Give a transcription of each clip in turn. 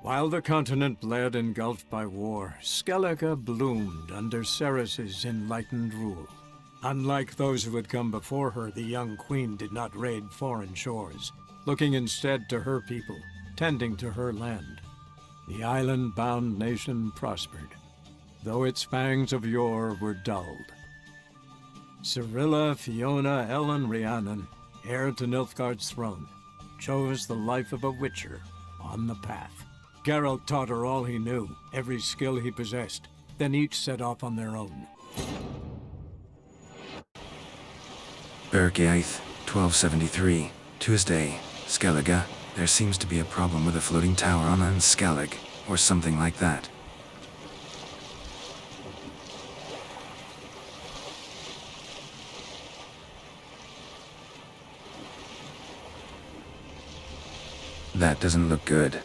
While the continent bled engulfed by war, Skellige bloomed under Ceres's enlightened rule. Unlike those who had come before her, the young queen did not raid foreign shores, looking instead to her people, tending to her land. The island-bound nation prospered, though its fangs of yore were dulled. Cyrilla, Fiona, Ellen, Rhiannon, heir to Nilfgaard's throne, chose the life of a witcher on the path. Geralt taught her all he knew, every skill he possessed, then each set off on their own. Birke 8th, 1273, Tuesday, Skellige. There seems to be a problem with a floating tower on An Skellig, or something like that. That doesn't look good.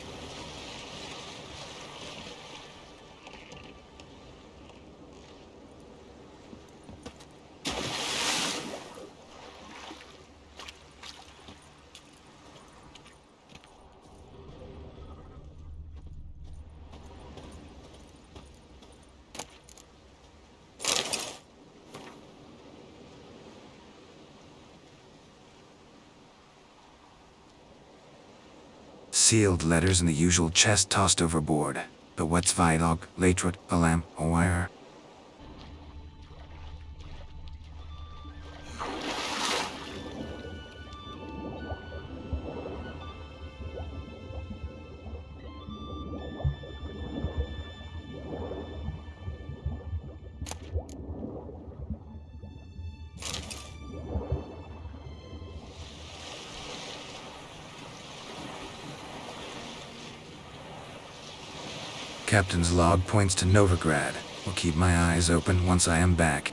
Sealed letters in the usual chest tossed overboard. But what's Vidog, Latrut, Alam, Oire? Captain's log points to Novigrad. Will keep my eyes open once I am back.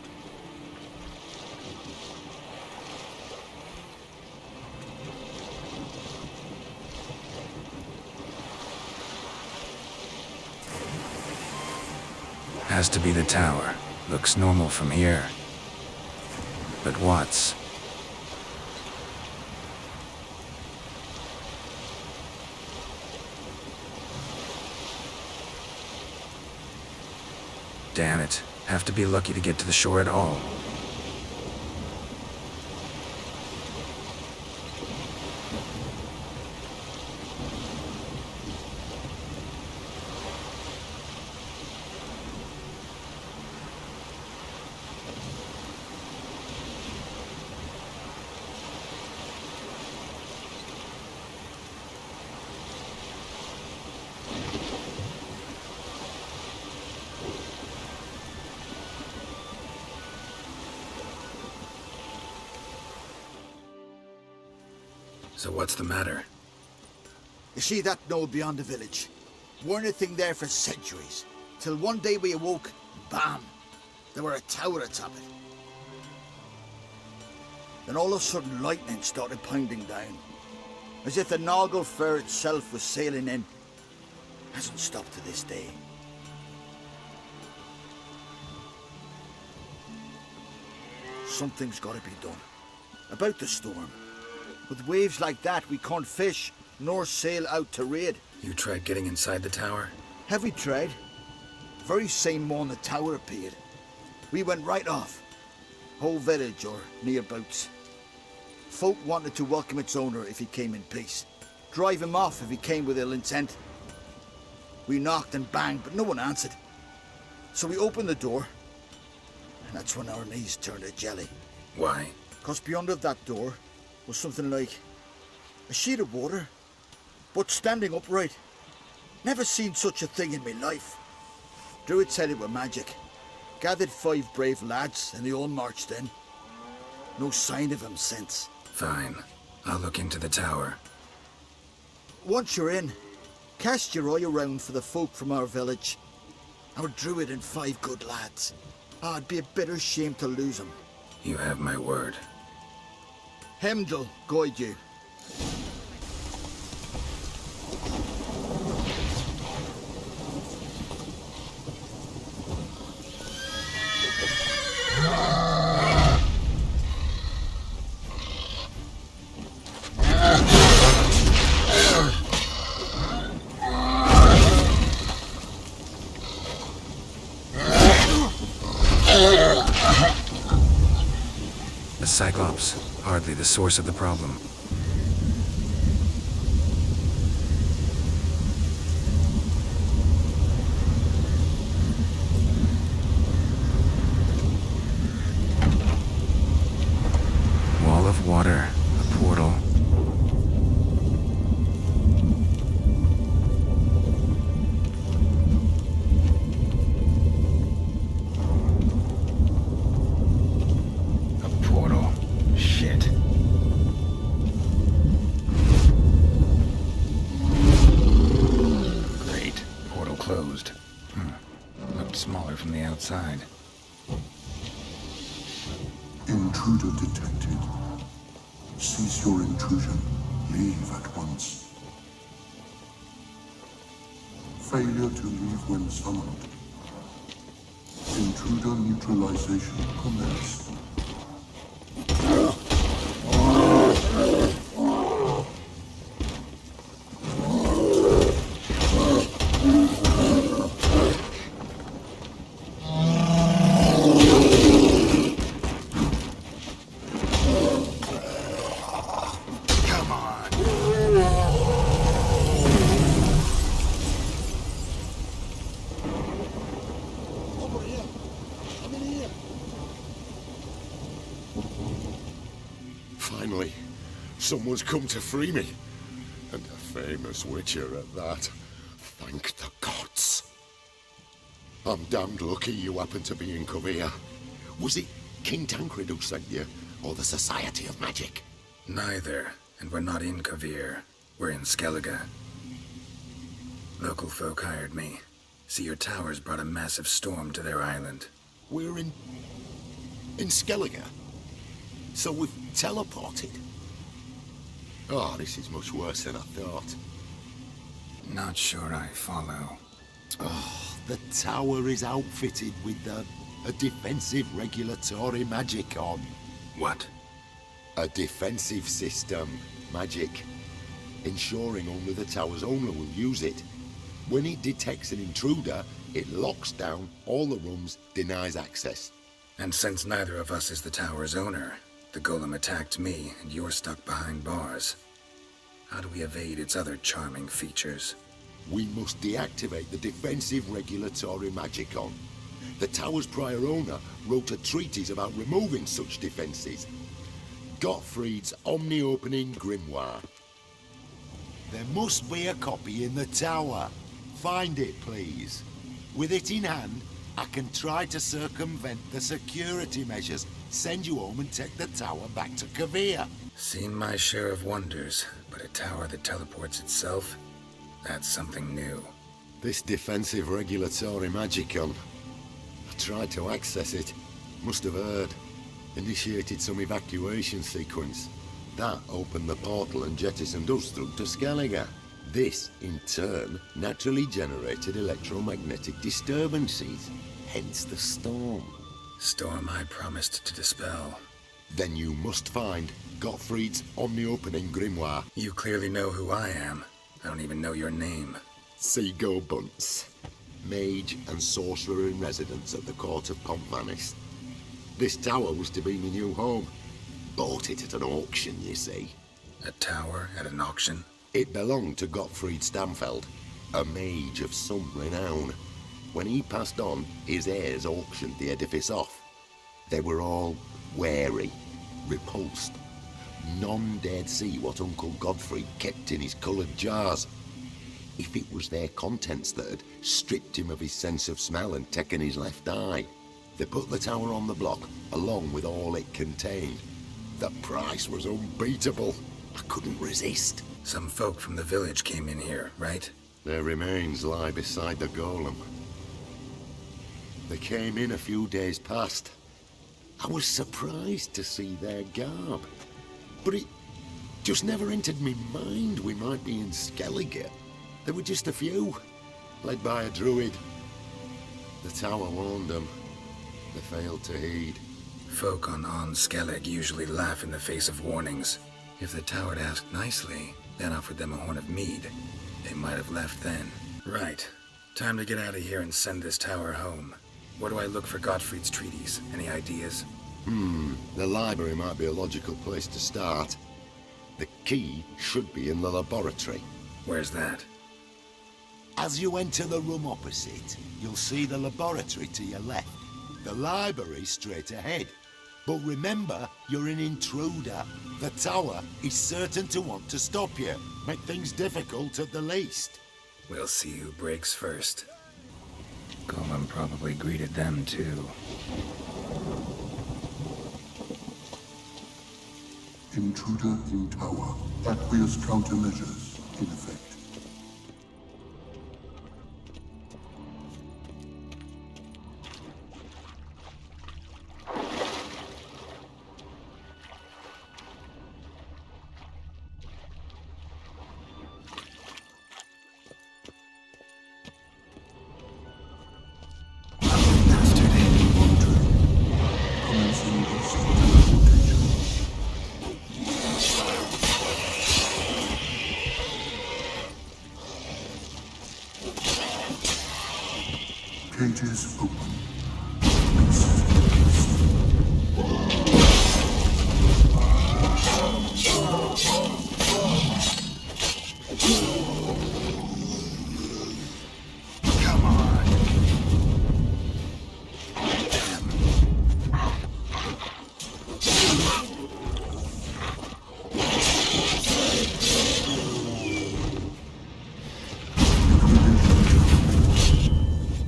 Has to be the tower. Looks normal from here. But what's... Damn it. Have to be lucky to get to the shore at all. So what's the matter? You see that node beyond the village? Weren't a thing there for centuries. Till one day we awoke, bam! There were a tower atop it. Then all of a sudden lightning started pounding down. As if the Noggle Fair itself was sailing in. Hasn't stopped to this day. Something's gotta be done. About the storm. With waves like that, we can't fish, nor sail out to raid. You tried getting inside the tower? Have we tried? Very same morn the tower appeared. We went right off. Whole village or nearabouts. Folk wanted to welcome its owner if he came in peace. Drive him off if he came with ill intent. We knocked and banged, but no one answered. So we opened the door, and that's when our knees turned to jelly. Why? 'Cause beyond of that door was something like a sheet of water, but standing upright. Never seen such a thing in my life. Druid said it were magic. Gathered 5 brave lads and they all marched in. No sign of him since. Fine. I'll look into the tower. Once you're in, cast your eye around for the folk from our village. Our druid and 5 good lads. It'd be a bitter shame to lose them. You have my word. Hemdall guide you. Cyclops, hardly the source of the problem. Wall of water, a portal. Shit. Great. Portal closed. Looked smaller from the outside. Intruder detected. Cease your intrusion. Leave at once. Failure to leave when summoned. Intruder neutralization commenced. Finally, someone's come to free me. And a famous witcher at that. Thank the gods. I'm damned lucky you happen to be in Kovir. Was it King Tancred who sent you, or the Society of Magic? Neither, and we're not in Kovir. We're in Skellige. Local folk hired me. See, your towers brought a massive storm to their island. We're in Skellige? So we've teleported? Oh, this is much worse than I thought. Not sure I follow. Oh, the tower is outfitted with a defensive regulatory magic on. What? A defensive system magic, ensuring only the tower's owner will use it. When it detects an intruder, it locks down all the rooms, denies access. And since neither of us is the tower's owner, the golem attacked me, and you're stuck behind bars. How do we evade its other charming features? We must deactivate the defensive regulatory magicon. The tower's prior owner wrote a treatise about removing such defenses. Gottfried's omni-opening grimoire. There must be a copy in the tower. Find it, please. With it in hand, I can try to circumvent the security measures, send you home and take the tower back to Kovir. Seen my share of wonders, but a tower that teleports itself? That's something new. This defensive regulatory magicon. I tried to access it. Must have heard. Initiated some evacuation sequence. That opened the portal and jettisoned us through to Skellige. This, in turn, naturally generated electromagnetic disturbances. Hence the storm. Storm I promised to dispel. Then you must find Gottfried's omni-opening grimoire. You clearly know who I am. I don't even know your name. Seago Bunce. Mage and sorcerer in residence at the court of Pontmanis. This tower was to be my new home. Bought it at an auction, you see. A tower at an auction? It belonged to Gottfried Stamfeld, a mage of some renown. When he passed on, his heirs auctioned the edifice off. They were all wary, repulsed. None dared see what Uncle Godfrey kept in his coloured jars. If it was their contents that had stripped him of his sense of smell and taken his left eye, they put the tower on the block, along with all it contained. The price was unbeatable. I couldn't resist. Some folk from the village came in here, right? Their remains lie beside the golem. They came in a few days past. I was surprised to see their garb. But it just never entered my mind we might be in Skellige. There were just a few, led by a druid. The tower warned them. They failed to heed. Folk on An Skellig usually laugh in the face of warnings. If the tower had asked nicely, then offered them a horn of mead, they might have left then. Right. Time to get out of here and send this tower home. Where do I look for Gottfried's treaties? Any ideas? The library might be a logical place to start. The key should be in the laboratory. Where's that? As you enter the room opposite, you'll see the laboratory to your left. The library straight ahead. But remember, you're an intruder. The tower is certain to want to stop you. Make things difficult at the least. We'll see who breaks first. Coleman probably greeted them too. Intruder in tower. Aqueous countermeasures in effect. Commencing basic teleportation. Cages open. Beast released. Come on.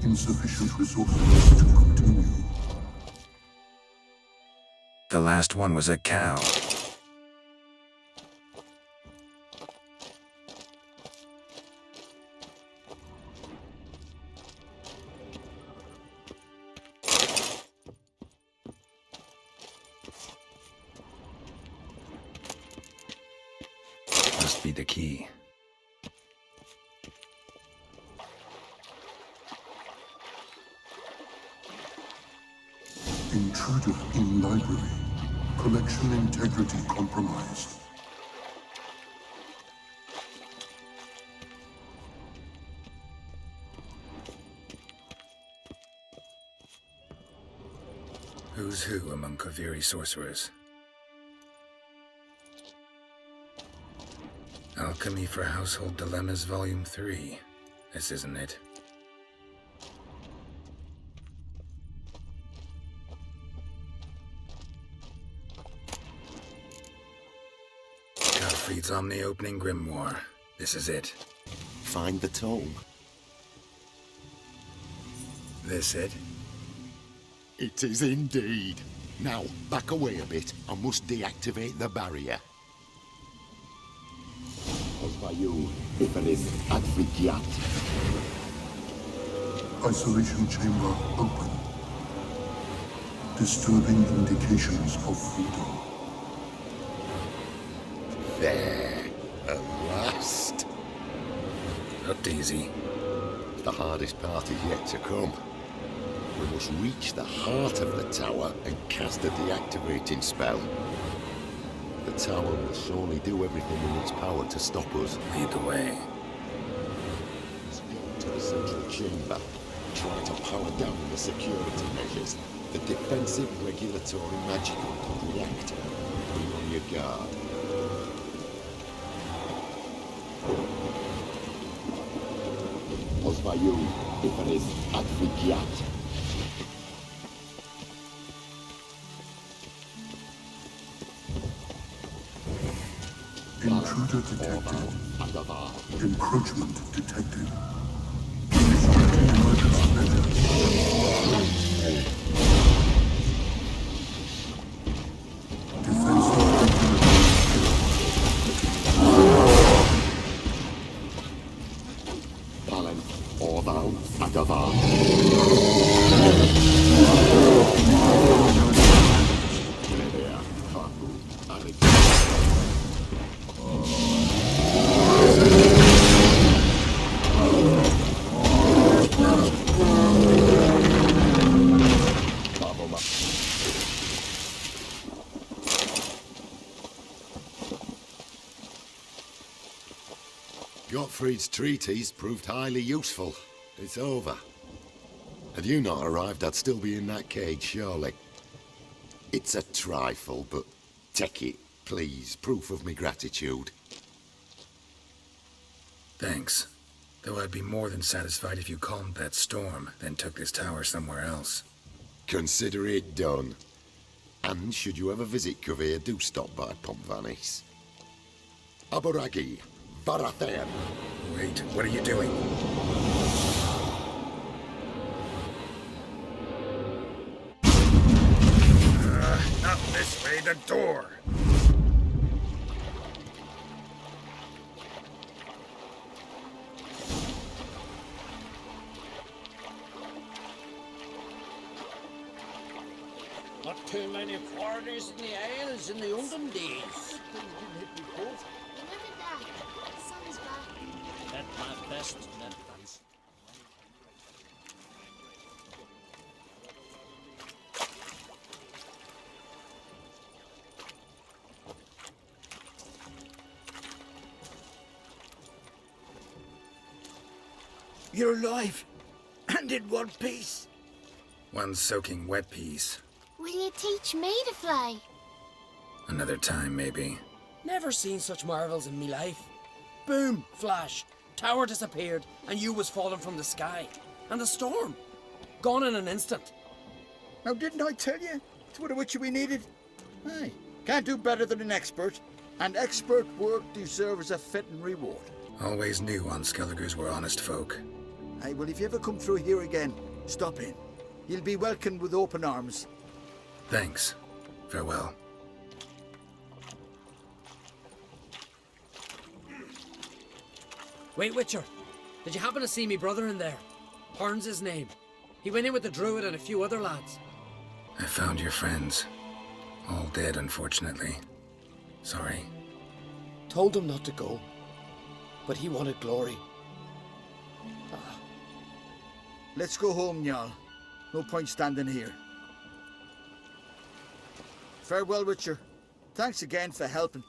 Insufficient resources to continue. The last one was a cow. Must be the key. Intruder in library. Collection integrity compromised. Who's who among Kaviri sorcerers? Alchemy for Household Dilemmas, Volume 3. This isn't it. Godfried's Omni-Opening Grimoire. This is it. Find the tome. This it? It is indeed. Now, back away a bit. I must deactivate the barrier. Osvayu, Ifanis, Advigiat. Isolation chamber open. Disturbing indications of freedom. There, at last. Looked easy. The hardest part is yet to come. We must reach the heart of the tower and cast a deactivating spell. The tower will surely do everything in its power to stop us. Lead the way. Let's go to the central chamber. Try to power down the security measures. The defensive, regulatory, magical could react. Be on your guard. Osvayu, Ifanis, Advigiat. Intruder detected. Encroachment detected. Initiating emergency measures. Defensive Palen, Orval, Agavar. Nerea, Kaku, Arik. Gottfried's treatise proved highly useful. It's over. Had you not arrived, I'd still be in that cage, surely. It's a trifle, but take it, please. Proof of me gratitude. Thanks. Though I'd be more than satisfied if you calmed that storm, then took this tower somewhere else. Consider it done. And should you ever visit Covere, do stop by Pompvanis. Aboragi, Varathan. Wait, what are you doing? Not this way, the door! Not too many foreigners in the Isles in the olden days. Remember that. The sun is back. At my best, net friends. You're alive. And in one piece. One soaking wet piece. Will you teach me to fly? Another time, maybe. Never seen such marvels in me life. Boom, flash, tower disappeared, and you was falling from the sky. And the storm, gone in an instant. Now, didn't I tell you? It's what we needed. Aye, can't do better than an expert. And expert work deserves a fitting reward. Always knew An Skelligers were honest folk. Aye, well, if you ever come through here again, stop in. You'll be welcomed with open arms. Thanks. Farewell. Wait, Witcher, did you happen to see me brother in there? Horn's his name. He went in with the druid and a few other lads. I found your friends. All dead, unfortunately. Sorry. Told him not to go, but he wanted glory. Let's go home, Jarl. No point standing here. Farewell, Witcher. Thanks again for helping.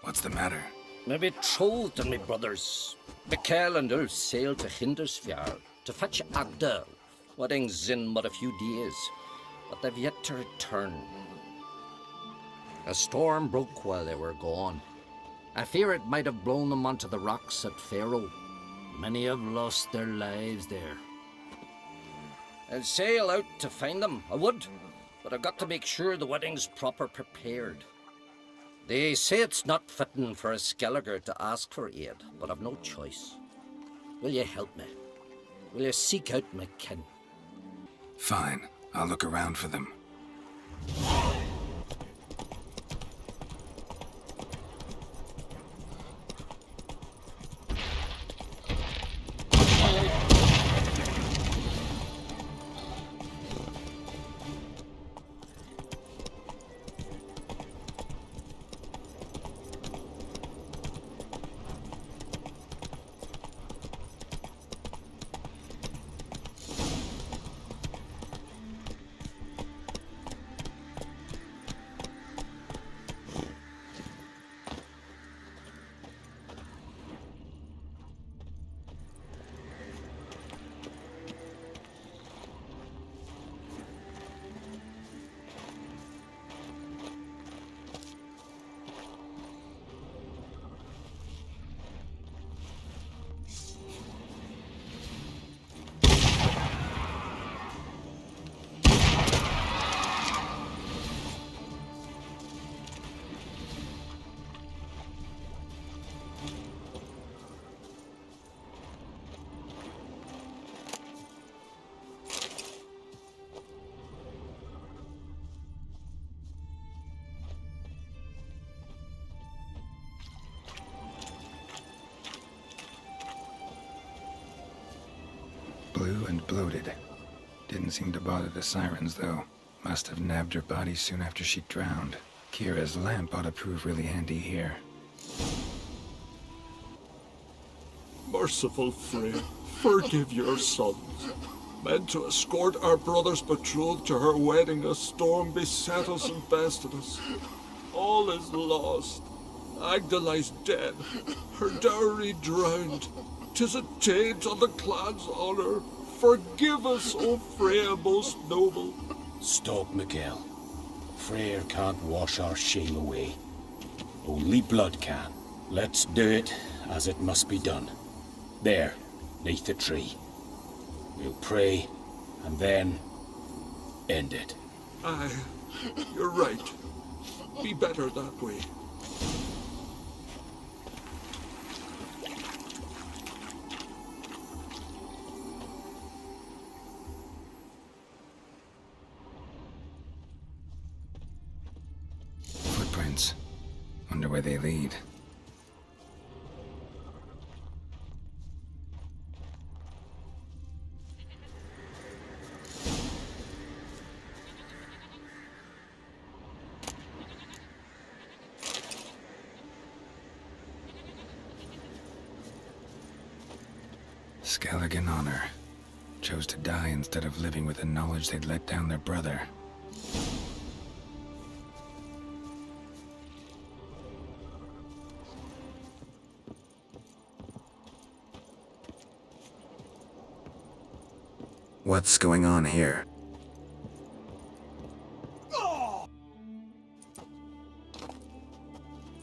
What's the matter? Me betrothed and me brothers. Birke and Ulf sailed to Hindersfjord to fetch Agder. Wedding's in but a few days, but they've yet to return. A storm broke while they were gone. I fear it might have blown them onto the rocks at Faroe. Many have lost their lives there. I'd sail out to find them, I would, but I've got to make sure the wedding's proper prepared. They say it's not fitting for a Skelliger to ask for aid, but I've no choice. Will you help me? Will you seek out my kin? Fine. I'll look around for them. Blue and bloated. Didn't seem to bother the sirens, though. Must have nabbed her body soon after she drowned. Kira's lamp ought to prove really handy here. Merciful Frey, forgive your sons. Meant to escort our brother's betrothed to her wedding, a storm beset us and bested us. All is lost. Agda lies dead, her dowry drowned. 'Tis a taint on the clan's honor. Forgive us, O Freya most noble. Stop, Miguel. Freyr can't wash our shame away. Only blood can. Let's do it as it must be done. There, neath the tree. We'll pray, and then end it. Aye, you're right. Be better that way. Footprints. Wonder where they lead. Skellige in honor. Chose to die instead of living with the knowledge they'd let down their brother. What's going on here?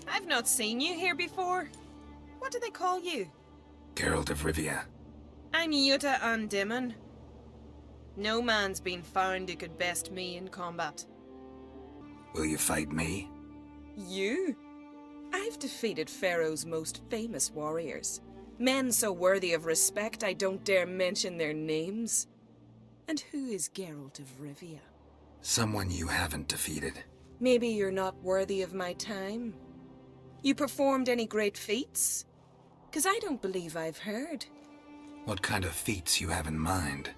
I've not seen you here before. What do they call you? Geralt of Rivia. I'm Jutta Undimmen. No man's been found who could best me in combat. Will you fight me? You? I've defeated Pharaoh's most famous warriors. Men so worthy of respect I don't dare mention their names. And who is Geralt of Rivia? Someone you haven't defeated. Maybe you're not worthy of my time. You performed any great feats? 'Cause I don't believe I've heard. What kind of feats you have in mind?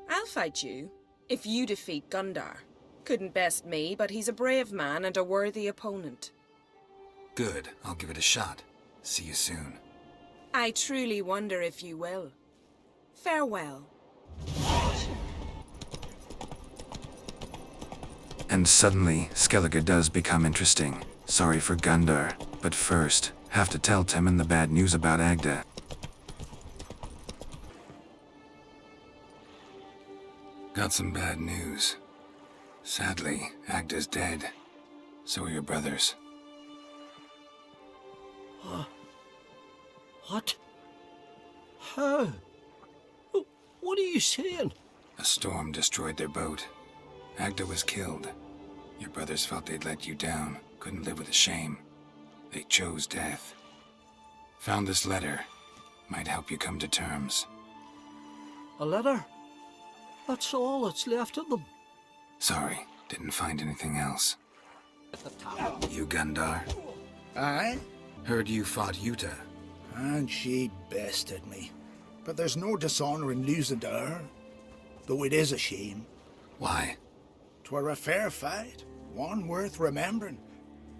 I'll fight you, if you defeat Gundar. Couldn't best me, but he's a brave man and a worthy opponent. Good, I'll give it a shot. See you soon. I truly wonder if you will. Farewell. And suddenly, Skellige does become interesting. Sorry for Gundar, but first, have to tell Timon the bad news about Agda. Got some bad news. Sadly, Agda's dead. So are your brothers. What? How? What are you saying? A storm destroyed their boat. Agda was killed. Your brothers felt they'd let you down, couldn't live with the shame. They chose death. Found this letter. Might help you come to terms. A letter? That's all that's left of them. Sorry, didn't find anything else. You Gundar? Aye? Heard you fought Jutta. And she bested me. But there's no dishonour in losing to her. Though it is a shame. Why? 'Twere a fair fight, one worth remembering.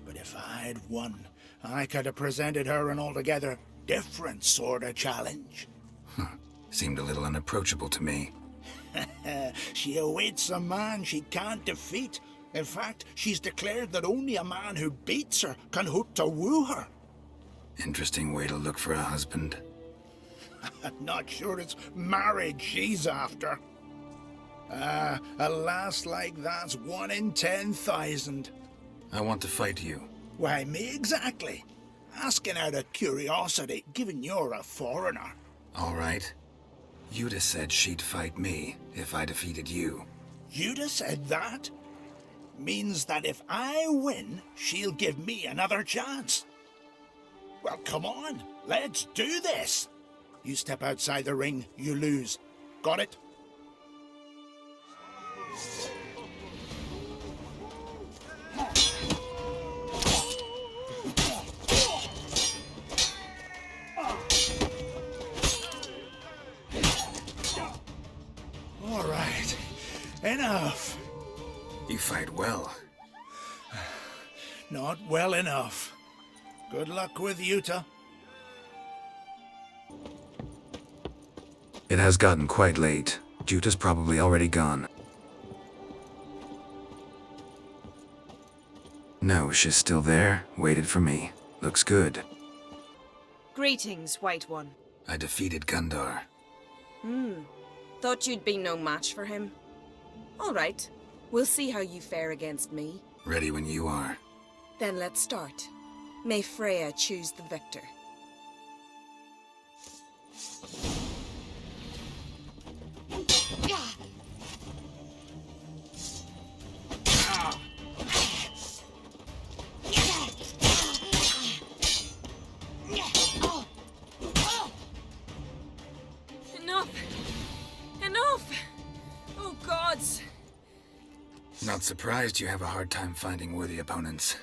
But if I'd won, I could have presented her an altogether different sort of challenge. Seemed a little unapproachable to me. She awaits a man she can't defeat. In fact, she's declared that only a man who beats her can hope to woo her. Interesting way to look for a husband. I'm not sure it's marriage she's after. A lass like that's 1 in 10,000. I want to fight you. Why, me exactly. Asking out of curiosity, given you're a foreigner. All right. Jutta said she'd fight me if I defeated you. Jutta said that? Means that if I win, she'll give me another chance. Well, come on, let's do this. You step outside the ring, you lose. Got it? All right, enough. You fight well. Not well enough. Good luck with Jutta. It has gotten quite late. Jutta's probably already gone. No, she's still there, waited for me. Looks good. Greetings, White One. I defeated Gundar. Thought you'd be no match for him. All right. We'll see how you fare against me. Ready when you are. Then let's start. May Freya choose the victor. Enough! Enough! Oh, gods! Not surprised you have a hard time finding worthy opponents.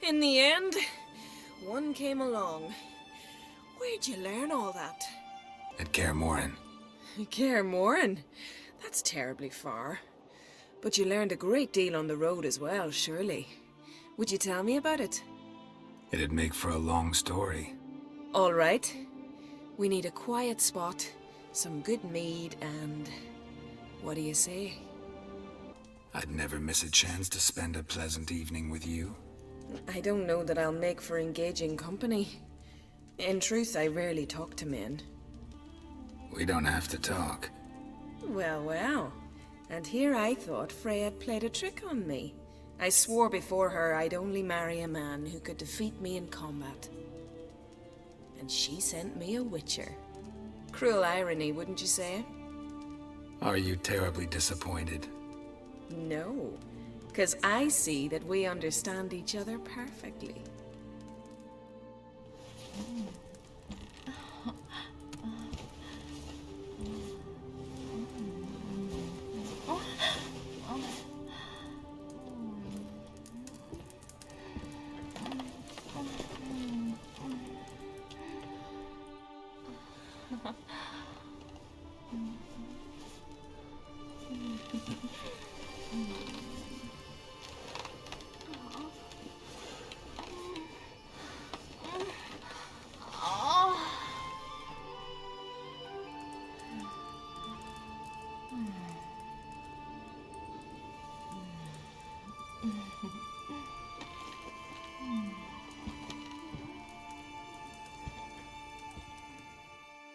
In the end, one came along. Where'd you learn all that? At Kaer Morhen. Kaer Morhen? That's terribly far. But you learned a great deal on the road as well, surely. Would you tell me about it? It'd make for a long story. All right. We need a quiet spot, some good mead, and... what do you say? I'd never miss a chance to spend a pleasant evening with you. I don't know that I'll make for engaging company. In truth, I rarely talk to men. We don't have to talk. Well, well. And here I thought Freya had played a trick on me. I swore before her I'd only marry a man who could defeat me in combat. And she sent me a witcher. Cruel irony, wouldn't you say? Are you terribly disappointed? No, because I see that we understand each other perfectly.